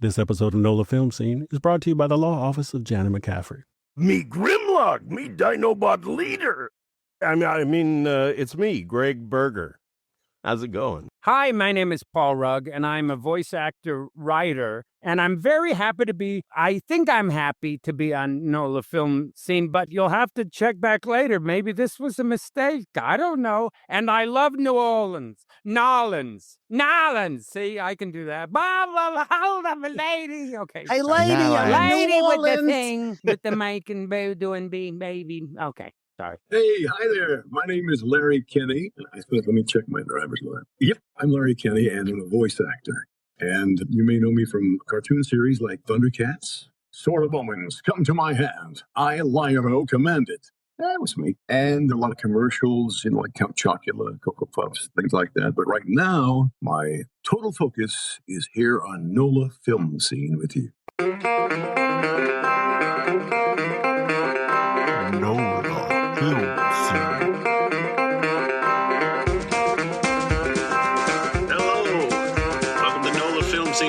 This episode of NOLA Film Scene is brought to you by the Law Office of Janet McCaffrey. Me Grimlock, me Dinobot leader. It's me, Greg Berger. How's it going? Hi, my name is Paul Rugg, and I'm a voice actor writer, and I'm very happy to be, I think I'm happy to be on NOLA Film Scene, but you'll have to check back later. Maybe this was a mistake. I don't know. And I love New Orleans. Nolans. See, I can do that. Blah, blah, blah, hold up, a lady. Okay. Hey, lady, lady with the thing, with the mic and doing being baby. Okay. Sorry. Hey, hi there. My name is Larry Kenney. Let me check my driver's license. Yep, I'm Larry Kenney, and I'm a voice actor. And you may know me from cartoon series like ThunderCats, Sword of Omens, Come to My Hand, I, Lion-O, Command It. That was me. And a lot of commercials, like Count Chocula, Cocoa Puffs, things like that. But right now, my total focus is here on NOLA Film Scene with you.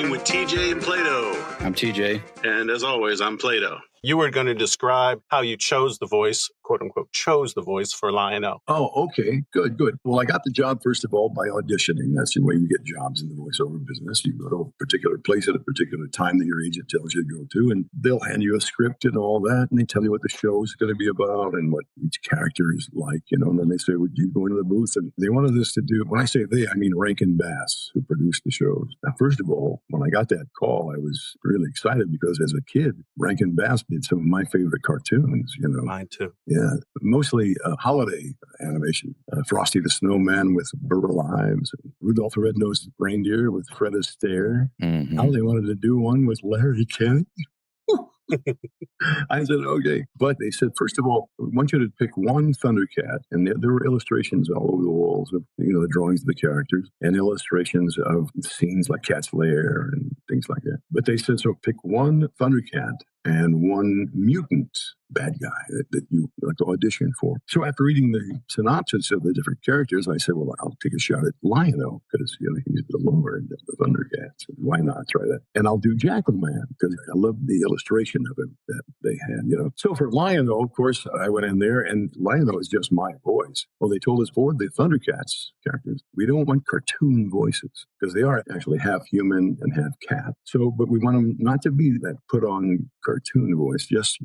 With TJ and Plato. I'm TJ. And as always, I'm Plato. You were going to describe how you chose the voice, quote unquote, chose the voice for Lion-O. Oh, okay. Good. Well, I got the job, first of all, by auditioning. That's the way you get jobs in the voiceover business. You go to a particular place at a particular time that your agent tells you to go to, and they'll hand you a script and all that, and they tell you what the show is going to be about and what each character is like, and then they say, would you go into the booth? And they wanted us to do, when I say they, I mean Rankin Bass, who produced the shows. Now, first of all, when I got that call, I was really excited because as a kid, Rankin Bass did some of my favorite cartoons, Mine too. Yeah, mostly holiday animation. Frosty the Snowman with Burl Ives, and Rudolph the Red-Nosed Reindeer with Fred Astaire. Mm-hmm. Now they wanted to do one with Larry Kenney. I said, okay. But they said, first of all, we want you to pick one Thundercat. And there were illustrations all over the walls of, the drawings of the characters and illustrations of scenes like Cat's Lair and things like that. But they said, so pick one Thundercat and one mutant bad guy that you like to audition for. So after reading the synopsis of the different characters, I said, well, I'll take a shot at Lion-O because he's the lower end of the Thundercats. Why not try that? And I'll do Jackal Man because I love the illustration of him that they had. So for Lion-O, of course, I went in there, and Lion-O is just my voice. Well, they told us for the Thundercats characters, we don't want cartoon voices because they are actually half human and half cat. So, but we want them not to be that put on cartoon voice, just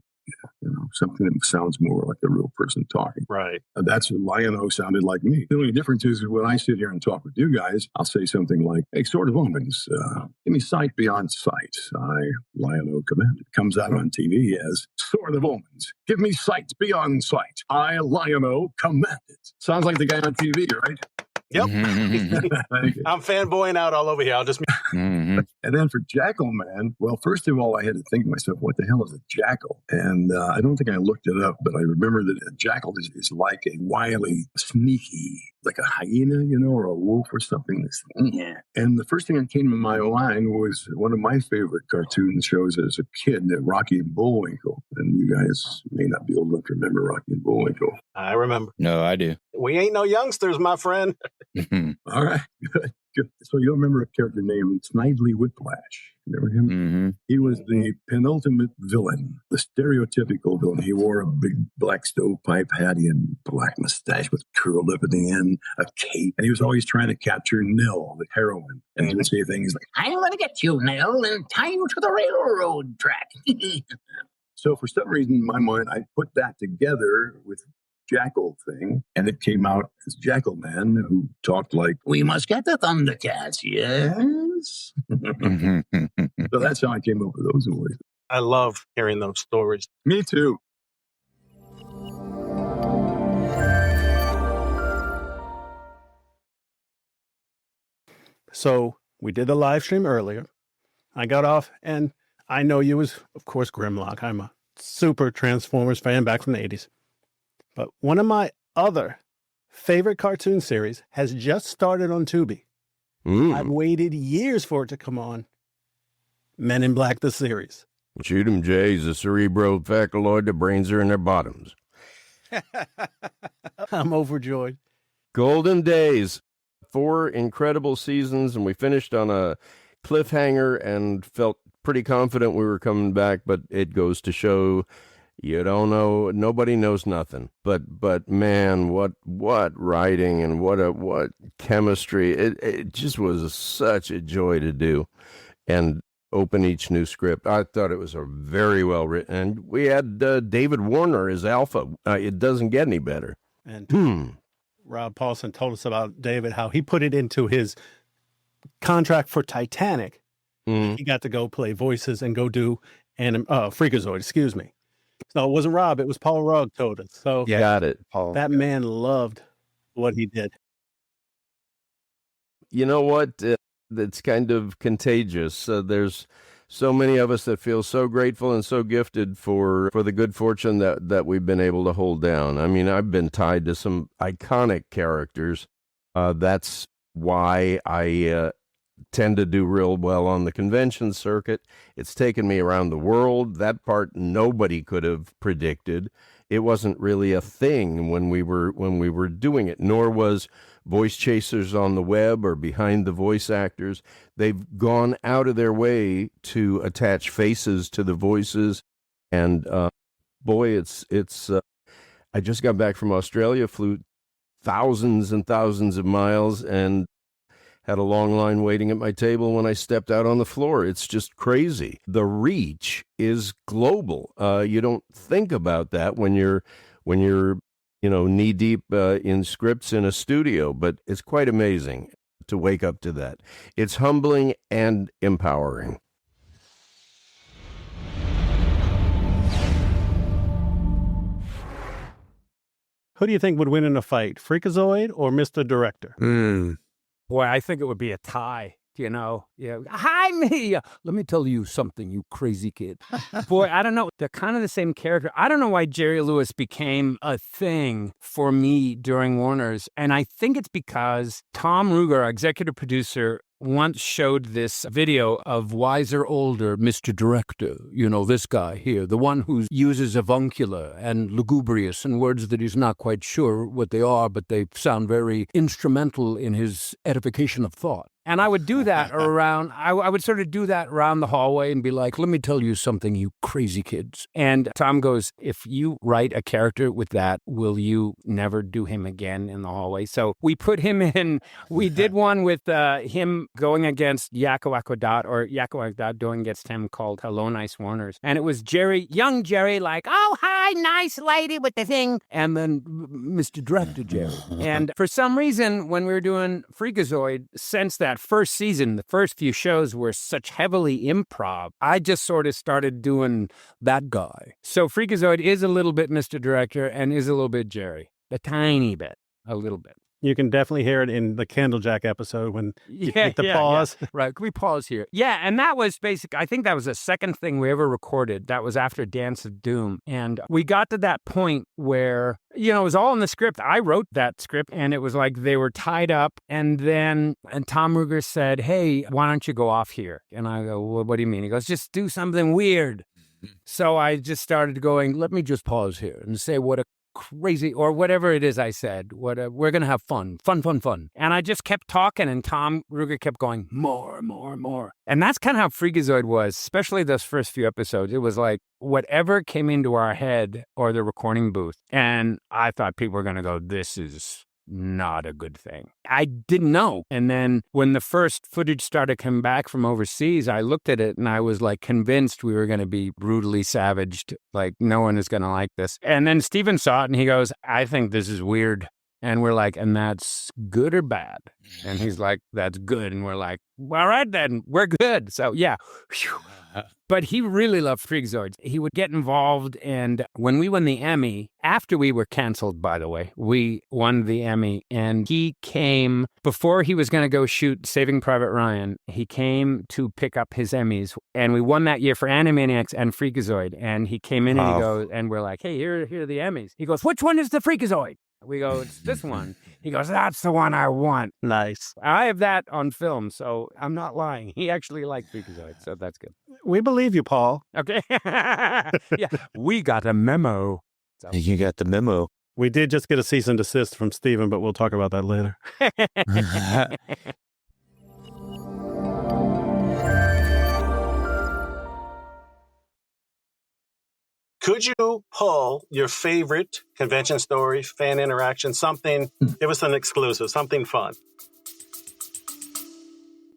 something that sounds more like a real person talking. Right. That's what Lion-O sounded like me. The only difference is when I sit here and talk with you guys, I'll say something like, hey, Sword of Omens, give me sight beyond sight. I, Lion-O, command. It comes out on TV as Sword of Omens. Give me sight beyond sight. I, Lion-O, command it. Sounds like the guy on TV, right? Yep. I'm fanboying out all over here. I'll just... And then for Jackal Man, well, first of all, I had to think to myself, what the hell is a jackal? And I don't think I looked it up, but I remember that a jackal is like a wily, sneaky, like a hyena, or a wolf or something. Yeah. And the first thing that came to my mind was one of my favorite cartoon shows as a kid, Rocky and Bullwinkle. And you guys may not be old enough to remember Rocky and Bullwinkle. I remember. No, I do. We ain't no youngsters, my friend. All right, good. So you remember a character named Snidely Whiplash? Remember him? Mm-hmm. He was the penultimate villain, the stereotypical villain. He wore a big black stovepipe hat, he had a black mustache with curled up at the end, a cape, and he was always trying to capture Nell, the heroine. And he would say things like, I'm going to get you, Nell, and tie you to the railroad track. So for some reason, in my mind, I put that together with Jackal thing, and it came out as Jackal Man, who talked like, we must get the Thundercats, yes? So that's how I came up with those voices. I love hearing those stories. Me too. So we did the live stream earlier. I got off, and I know you was, of course, Grimlock. I'm a super Transformers fan back from the 80s. But one of my other favorite cartoon series has just started on Tubi. I've waited years for it to come on. Men in Black, the series. Shoot 'em, Jay. He's a cerebrovasculoid. The brains are in their bottoms. I'm overjoyed. Golden days. 4 incredible seasons, and we finished on a cliffhanger and felt pretty confident we were coming back, but it goes to show you don't know, nobody knows nothing. But man, what writing and what chemistry. It just was such a joy to do and open each new script. I thought it was a very well written, and we had David Warner as Alpha. It doesn't get any better. And Rob Paulson told us about David, how he put it into his contract for Titanic. He got to go play voices and go do Freakazoid, excuse me. So it wasn't Rob, it was Paul Rugg told us. So Yeah, got it. Paul. that man loved what he did. You know what? It's kind of contagious. There's so many of us that feel so grateful and so gifted for the good fortune that we've been able to hold down. I mean, I've been tied to some iconic characters. That's why I tend to do real well on the convention circuit. It's taken me around the world. That part nobody could have predicted. It wasn't really a thing when we were doing it, nor was voice chasers on the web or behind the voice actors. They've gone out of their way to attach faces to the voices. And boy, it's I just got back from Australia, flew thousands and thousands of miles, and had a long line waiting at my table when I stepped out on the floor. It's just crazy. The reach is global. You don't think about that when you're knee deep in scripts in a studio, but it's quite amazing to wake up to that. It's humbling and empowering. Who do you think would win in a fight, Freakazoid or Mr. Director? Boy, I think it would be a tie, you know. Yeah. Hi, me. Let me tell you something, you crazy kid. Boy, I don't know. They're kind of the same character. I don't know why Jerry Lewis became a thing for me during Warner's. And I think it's because Tom Ruger, our executive producer, once showed this video of wiser, older Mr. Director, you know, this guy here, the one who uses avuncular and lugubrious and words that he's not quite sure what they are, but they sound very instrumental in his edification of thought. And I would do that around, I would sort of do that around the hallway and be like, let me tell you something, you crazy kids. And Tom goes, if you write a character with that, will you never do him again in the hallway? So we put him in, we did one with him going against Yakko Akkodat, or Yakko Akkodat going against him, called Hello Nice Warners. And it was Jerry, young Jerry, like, oh, hi, nice lady with the thing. And then Mr. Director Jerry. And for some reason, when we were doing Freakazoid, since that first season, the first few shows were such heavily improv, I just sort of started doing that guy. So Freakazoid is a little bit Mr. Director and is a little bit Jerry. A tiny bit. A little bit. You can definitely hear it in the Candlejack episode when you hit the pause. Yeah. Right. Can we pause here? Yeah. And that was I think that was the second thing we ever recorded. That was after Dance of Doom. And we got to that point where, you know, it was all in the script. I wrote that script, and it was like they were tied up. And Tom Ruger said, hey, why don't you go off here? And I go, well, what do you mean? He goes, just do something weird. So I just started going, let me just pause here and say what a crazy, or whatever it is I said, we're going to have fun. And I just kept talking, and Tom Ruger kept going, more. And that's kind of how Freakazoid was, especially those first few episodes. It was like whatever came into our head or the recording booth. And I thought people were going to go, this is not a good thing. I didn't know. And then when the first footage started coming back from overseas, I looked at it and I was like convinced we were going to be brutally savaged. Like, no one is going to like this. And then Steven saw it and he goes, I think this is weird. And we're like, and that's good or bad? And he's like, that's good. And we're like, all right, then we're good. So yeah. Whew. But he really loved Freakazoid. He would get involved. And when we won the Emmy, after we were canceled, by the way, we won the Emmy. And he came, before he was going to go shoot Saving Private Ryan, he came to pick up his Emmys. And we won that year for Animaniacs and Freakazoid. And he came in and he goes, and we're like, hey, here are the Emmys. He goes, which one is the Freakazoid? We go, it's this one. He goes, that's the one I want. Nice. I have that on film, so I'm not lying. He actually liked Freakazoid, so that's good. We believe you, Paul. Okay. Yeah, we got a memo. So. You got the memo. We did just get a cease and desist from Steven, but we'll talk about that later. Could you pull your favorite convention story, fan interaction, something, give us an exclusive, something fun?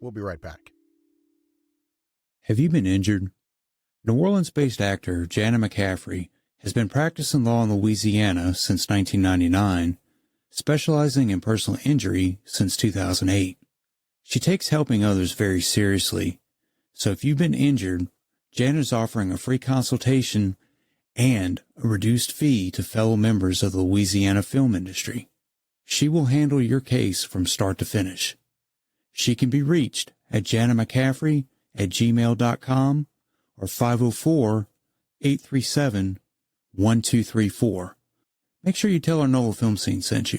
We'll be right back. Have you been injured? New Orleans-based actor Jana McCaffrey has been practicing law in Louisiana since 1999, specializing in personal injury since 2008. She takes helping others very seriously, so if you've been injured, Jana's offering a free consultation and a reduced fee to fellow members of the Louisiana film industry. She will handle your case from start to finish. She can be reached at janamccaffrey@gmail.com or 504-837-1234. Make sure you tell her NOLA Film Scene sent you.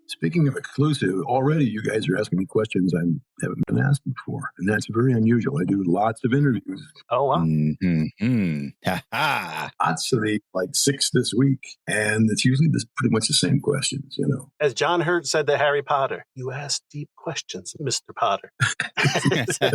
Speaking of exclusive, already you guys are asking me questions I haven't been asked before, and that's very unusual. I do lots of interviews. Oh, wow. Actually, like 6 this week, and it's usually pretty much the same questions, you know. As John Hurt said to Harry Potter, you ask deep questions, Mr. Potter. So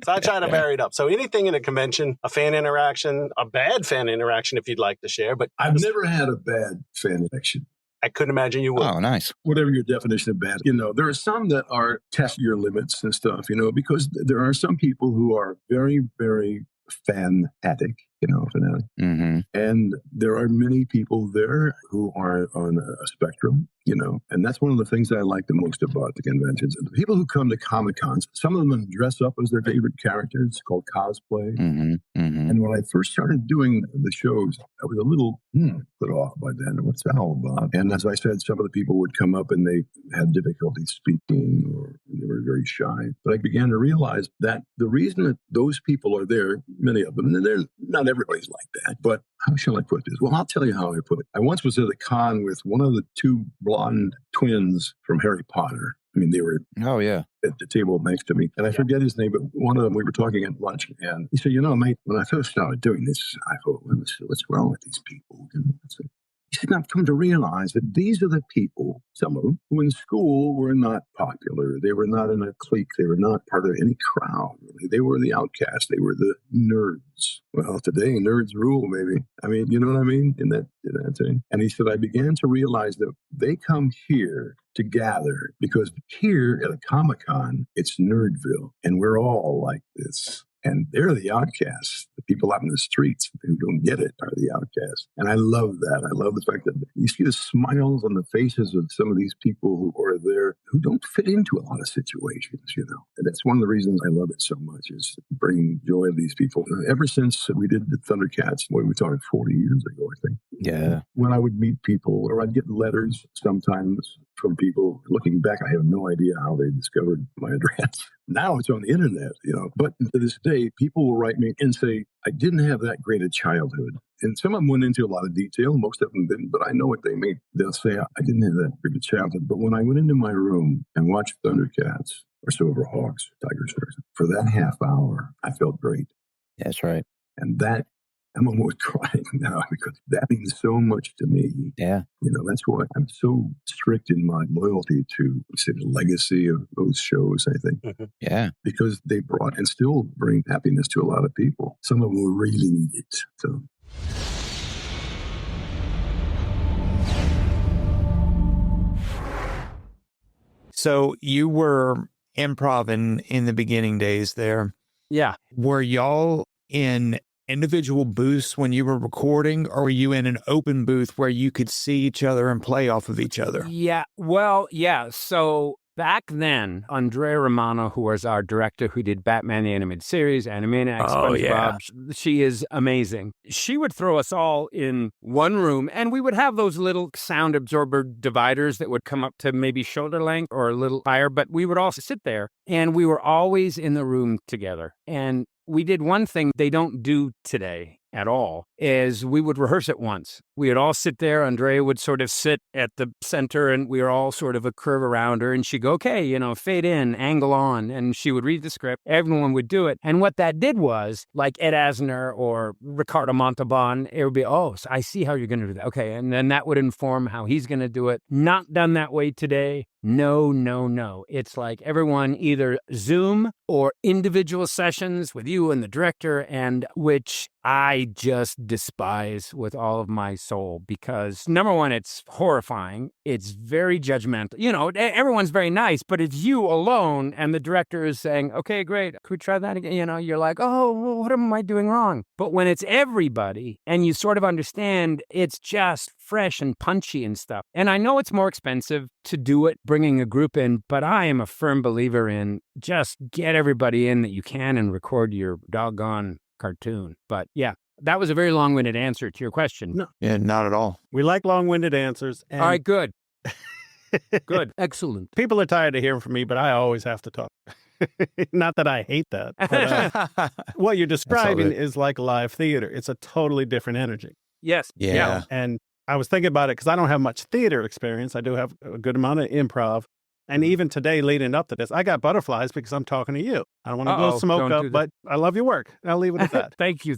I try to vary it up. So anything in a convention, a fan interaction, a bad fan interaction if you'd like to share. But I've never had a bad fan interaction. I couldn't imagine you would. Oh, nice. Whatever your definition of bad, you know, there are some that are test your limits and stuff, you know, because there are some people who are very, very fanatic, you know, fanatic. Mm-hmm. And there are many people there who are on a spectrum, you know, and that's one of the things that I like the most about the conventions. The people who come to Comic-Cons, some of them dress up as their favorite characters, called cosplay. Mm-hmm. Mm-hmm. And when I first started doing the shows, I was a little put off by then. What's that all about? And as I said, some of the people would come up and they had difficulty speaking or they were very shy. But I began to realize that the reason that those people are there, many of them, and they're not everybody's like that, but how shall I put this? Well, I'll tell you how I put it. I once was at a con with one of the 2 blonde twins from Harry Potter. I mean, they were at the table next to me. And I forget his name, but one of them, we were talking at lunch. And he said, you know, mate, when I first started doing this, I thought, what's wrong with these people? He said, I've come to realize that these are the people, some of them, who in school were not popular. They were not in a clique. They were not part of any crowd, really. They were the outcasts. They were the nerds. Well, today, nerds rule, maybe. I mean, you know what I mean? In that thing. And he said, I began to realize that they come here to gather because here at a Comic-Con, it's Nerdville. And we're all like this. And they're the outcasts. The people out in the streets who don't get it are the outcasts. And I love that. I love the fact that you see the smiles on the faces of some of these people who are there who don't fit into a lot of situations, you know. And that's one of the reasons I love it so much is bringing joy to these people. Ever since we did the ThunderCats, what were we talking, 40 years ago, I think. Yeah. When I would meet people or I'd get letters sometimes from people, looking back, I have no idea how they discovered my address. Now it's on the internet, you know. But to this day, people will write me and say, I didn't have that great a childhood. And some of them went into a lot of detail. Most of them didn't, but I know what they mean. They'll say, I didn't have that great a childhood. But when I went into my room and watched ThunderCats or Silverhawks, Tigers, for that half hour, I felt great. That's right. And that, I'm almost crying now because that means so much to me. Yeah. You know, that's why I'm so strict in my loyalty to the legacy of those shows, I think. Mm-hmm. Yeah. Because they brought and still bring happiness to a lot of people. Some of them will really need it. So. So you were improv in the beginning days there. Yeah. Were y'all in individual booths when you were recording, or were you in an open booth where you could see each other and play off of each other? Yeah. Well, yeah. So back then, Andrea Romano, who was our director who did Batman the Animated Series, Animaniacs, SpongeBob, she is amazing. She would throw us all in one room, and we would have those little sound absorber dividers that would come up to maybe shoulder length or a little higher, but we would all sit there, and we were always in the room together. And we did one thing they don't do today at all, is we would rehearse it once. We would all sit there. Andrea would sort of sit at the center, and we were all sort of a curve around her. And she'd go, okay, fade in, angle on. And she would read the script. Everyone would do it. And what that did was, like Ed Asner or Ricardo Montalban, it would be, so I see how you're going to do that. Okay. And then that would inform how he's going to do it. Not done that way today. No. It's like everyone either Zoom or individual sessions with you and the director, and which I just despise with all of my soul because, number one, it's horrifying. It's very judgmental. Everyone's very nice, but it's you alone, and the director is saying, okay, great, could we try that again? You're like, oh, well, what am I doing wrong? But when it's everybody and you sort of understand it's just fresh and punchy and stuff. And I know it's more expensive to do it, bringing a group in, but I am a firm believer in just get everybody in that you can and record your doggone cartoon. But yeah, that was a very long-winded answer to your question. No. Yeah, not at all. We like long-winded answers. And all right, good. Good. Excellent. People are tired of hearing from me, but I always have to talk. Not that I hate that. But, what you're describing is like live theater. It's a totally different energy. Yes. Yeah. And I was thinking about it because I don't have much theater experience. I do have a good amount of improv. And even today, leading up to this, I got butterflies because I'm talking to you. I don't want to blow smoke up, but I love your work. I'll leave it at that. Thank you.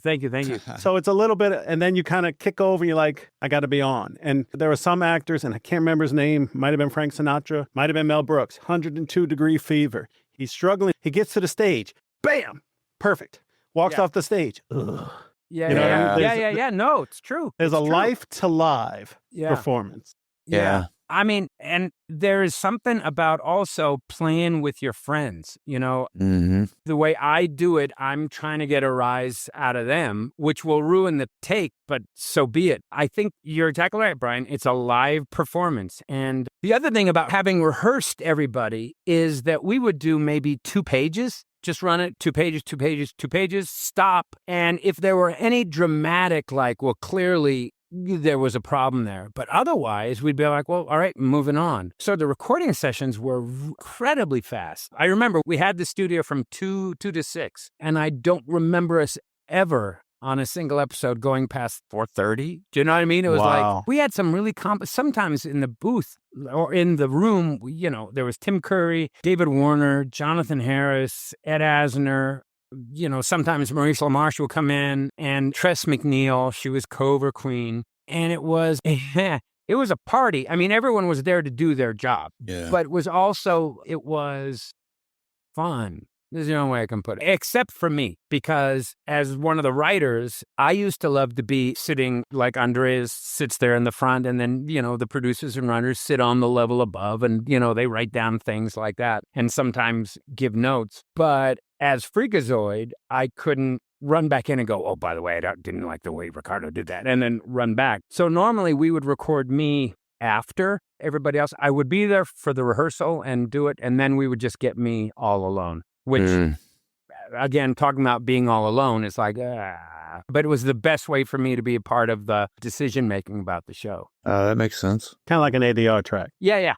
So it's a little bit, and then you kind of kick over and you're like, I got to be on. And there are some actors, and I can't remember his name, might have been Frank Sinatra, might have been Mel Brooks, 102-degree fever. He's struggling. He gets to the stage. Bam! Perfect. Walks off the stage. Ugh. Yeah. No, it's true. There's a life to live performance. Yeah. I mean, and there is something about also playing with your friends, Mm-hmm. The way I do it, I'm trying to get a rise out of them, which will ruin the take, but so be it. I think you're exactly right, Brian. It's a live performance. And the other thing about having rehearsed everybody is that we would do maybe 2 pages. Just run it, 2 pages, stop. And if there were any dramatic, like, well, clearly there was a problem there. But otherwise, we'd be like, well, all right, moving on. So the recording sessions were incredibly fast. I remember we had the studio from 2 to 6, and I don't remember us ever on a single episode going past 4:30. Do you know what I mean? It was like, we had some really sometimes in the booth or in the room, there was Tim Curry, David Warner, Jonathan Harris, Ed Asner. Sometimes Maurice LaMarche would come in, and Tress MacNeille, she was Cover Queen. And it was a party. I mean, everyone was there to do their job. Yeah. But it was fun. There's no way I can put it. Except for me, because as one of the writers, I used to love to be sitting, like Andreas sits there in the front, and then, the producers and runners sit on the level above, and, they write down things like that and sometimes give notes. But as Freakazoid, I couldn't run back in and go, oh, by the way, I didn't like the way Ricardo did that, and then run back. So normally we would record me after everybody else. I would be there for the rehearsal and do it, and then we would just get me all alone. Which, again, talking about being all alone, it's like, but it was the best way for me to be a part of the decision-making about the show. That makes sense. Kind of like an ADR track. Yeah.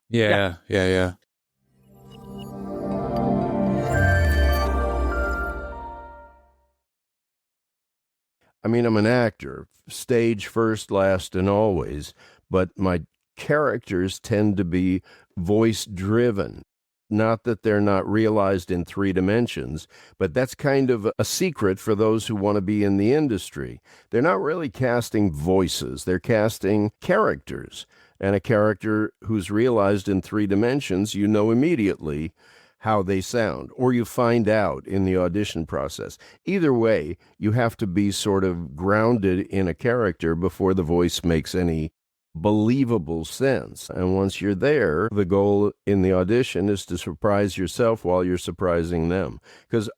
I mean, I'm an actor, stage first, last, and always, but my characters tend to be voice-driven. Not that they're not realized in 3 dimensions, but that's kind of a secret for those who want to be in the industry. They're not really casting voices, they're casting characters. And a character who's realized in 3 dimensions, you know immediately how they sound, or you find out in the audition process. Either way, you have to be sort of grounded in a character before the voice makes any believable sense. And once you're there, the goal in the audition is to surprise yourself while you're surprising them. Because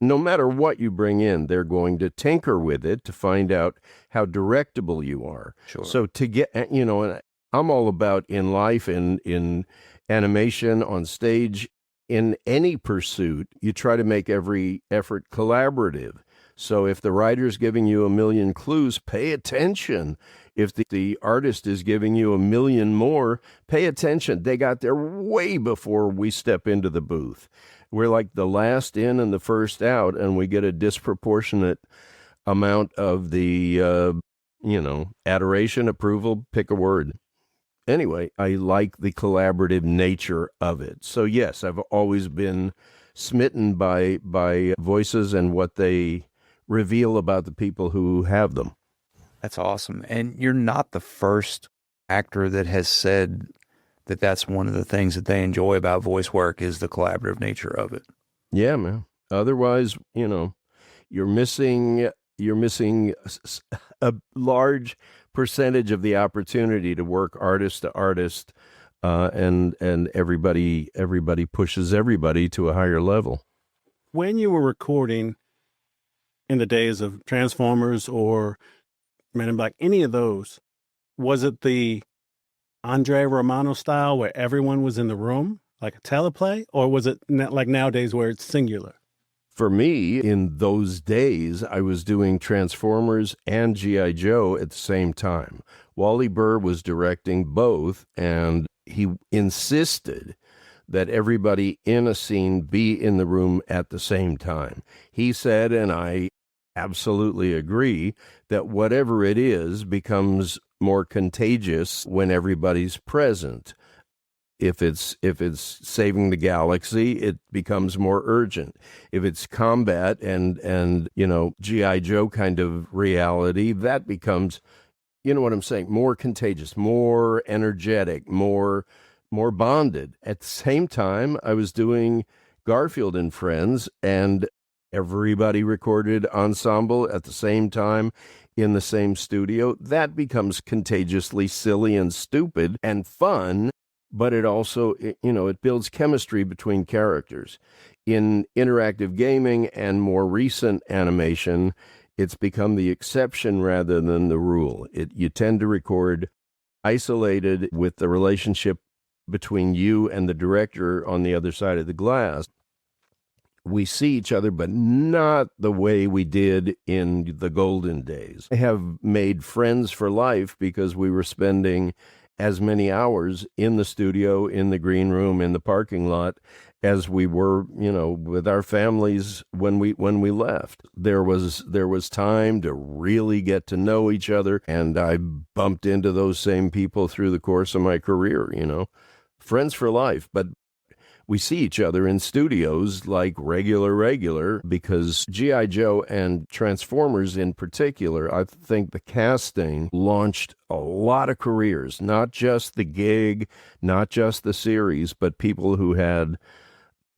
no matter what you bring in, they're going to tinker with it to find out how directable you are. Sure. So to get, and I'm all about in life, in animation, on stage, in any pursuit, you try to make every effort collaborative. So if the writer's giving you 1 million clues, pay attention. If the artist is giving you 1 million more, pay attention. They got there way before we step into the booth. We're like the last in and the first out, and we get a disproportionate amount of the adoration, approval, pick a word. Anyway, I like the collaborative nature of it. So yes, I've always been smitten by voices and what they reveal about the people who have them. That's awesome. And you're not the first actor that has said that that's one of the things that they enjoy about voice work is the collaborative nature of it. Yeah, man. Otherwise, you're missing a large percentage of the opportunity to work artist to artist, and everybody pushes everybody to a higher level. When you were recording in the days of Transformers or Men in Black, any of those, was it the Andre Romano style where everyone was in the room, like a teleplay, or was it like nowadays where it's singular? For me, in those days, I was doing Transformers and G.I. Joe at the same time. Wally Burr was directing both, and he insisted that everybody in a scene be in the room at the same time. He said, and I absolutely agree, that whatever it is becomes more contagious when everybody's present. If it's saving the galaxy, it becomes more urgent. If it's combat and G.I. Joe kind of reality, that becomes, you know what I'm saying, more contagious, more energetic, more bonded. At the same time, I was doing Garfield and Friends, and everybody recorded ensemble at the same time in the same studio. That becomes contagiously silly and stupid and fun. But it also, it builds chemistry between characters. In interactive gaming and more recent animation, it's become the exception rather than the rule. You tend to record isolated with the relationship between you and the director on the other side of the glass. We see each other, but not the way we did in the golden days. I have made friends for life because we were spending as many hours in the studio, in the green room, in the parking lot, as we were, with our families when we left. There was time to really get to know each other, and I bumped into those same people through the course of my career, friends for life. But we see each other in studios like regular, because G.I. Joe and Transformers in particular, I think the casting launched a lot of careers, not just the gig, not just the series, but people who had,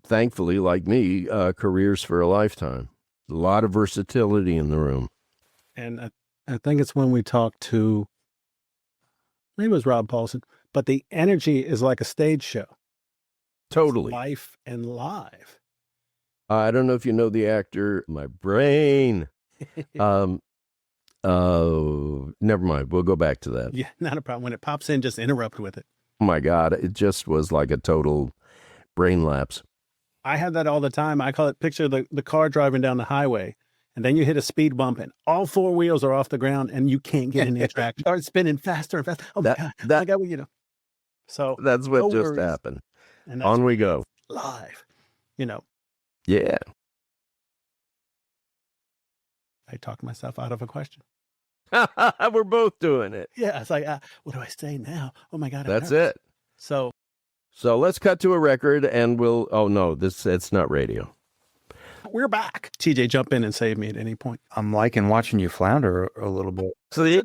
thankfully, like me, careers for a lifetime. A lot of versatility in the room. And I think it's when we talked to, maybe it was Rob Paulson, but the energy is like a stage show. Totally. Life and live. I don't know if you know the actor, my brain. Never mind. We'll go back to that. Yeah, not a problem. When it pops in, just interrupt with it. Oh my God. It just was like a total brain lapse. I have that all the time. I call it, picture the car driving down the highway, and then you hit a speed bump and all four wheels are off the ground and you can't get any traction. Start spinning faster and faster. Oh my God. So that's what just happened. And on we go. Live, Yeah. I talked myself out of a question. We're both doing it. Yeah. It's like, what do I say now? Oh my God. That's it. So let's cut to a record and it's not radio. We're back. TJ, jump in and save me at any point. I'm liking watching you flounder a little bit. So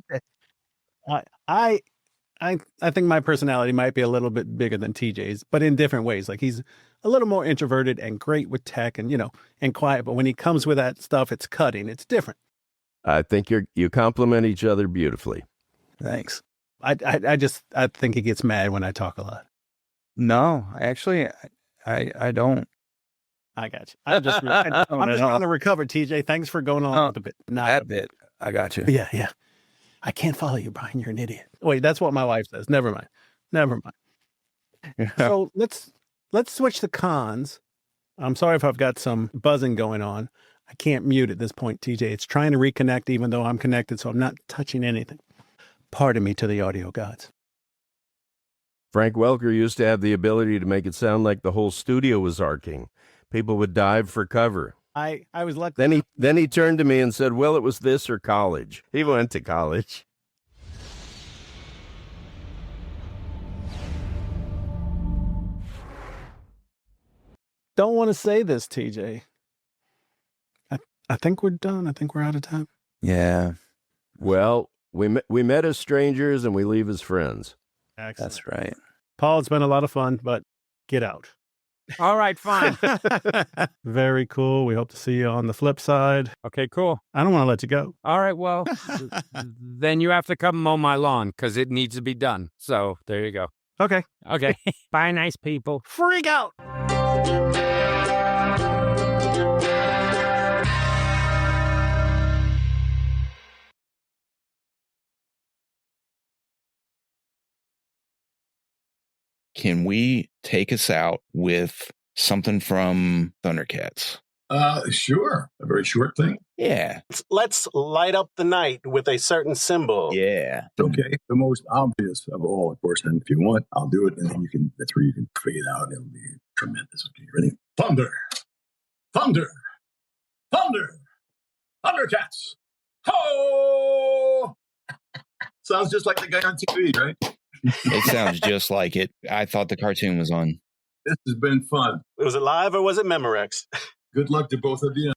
I think my personality might be a little bit bigger than TJ's, but in different ways. Like he's a little more introverted and great with tech and, and quiet. But when he comes with that stuff, it's cutting. It's different. I think you complement each other beautifully. Thanks. I think he gets mad when I talk a lot. No, actually, I don't. I got you. I'm just trying to recover, TJ. Thanks for going on with a bit. That bit. I got you. Yeah. I can't follow you, Brian. You're an idiot. Wait, that's what my wife says. Never mind. So let's switch to cons. I'm sorry if I've got some buzzing going on. I can't mute at this point, TJ. It's trying to reconnect even though I'm connected, so I'm not touching anything. Pardon me to the audio gods. Frank Welker used to have the ability to make it sound like the whole studio was arcing. People would dive for cover. I was lucky. Then he turned to me and said, well, it was this or college. He went to college. Don't want to say this, TJ. I think we're done. I think we're out of time. Yeah, Well, we met as strangers and we leave as friends. Excellent. that's right. Paul, it's been a lot of fun, but get out. All right, fine. Very cool. We hope to see you on the flip side. Okay, cool. I don't want to let you go. All right, well, then you have to come mow my lawn because it needs to be done. So there you go. Okay. Okay. Bye, nice people. Freak out. Can we take us out with something from ThunderCats? Sure. A very short thing. Yeah. Let's light up the night with a certain symbol. Yeah. Okay. The most obvious of all, of course, and if you want, I'll do it, and then that's where you can figure it out. It'll be tremendous. Okay, ready? Thunder! Thunder! Thunder! ThunderCats! Ho! Sounds just like the guy on TV, right? It sounds just like it. I thought the cartoon was on. This has been fun. Was it live or was it Memorex? Good luck to both of you.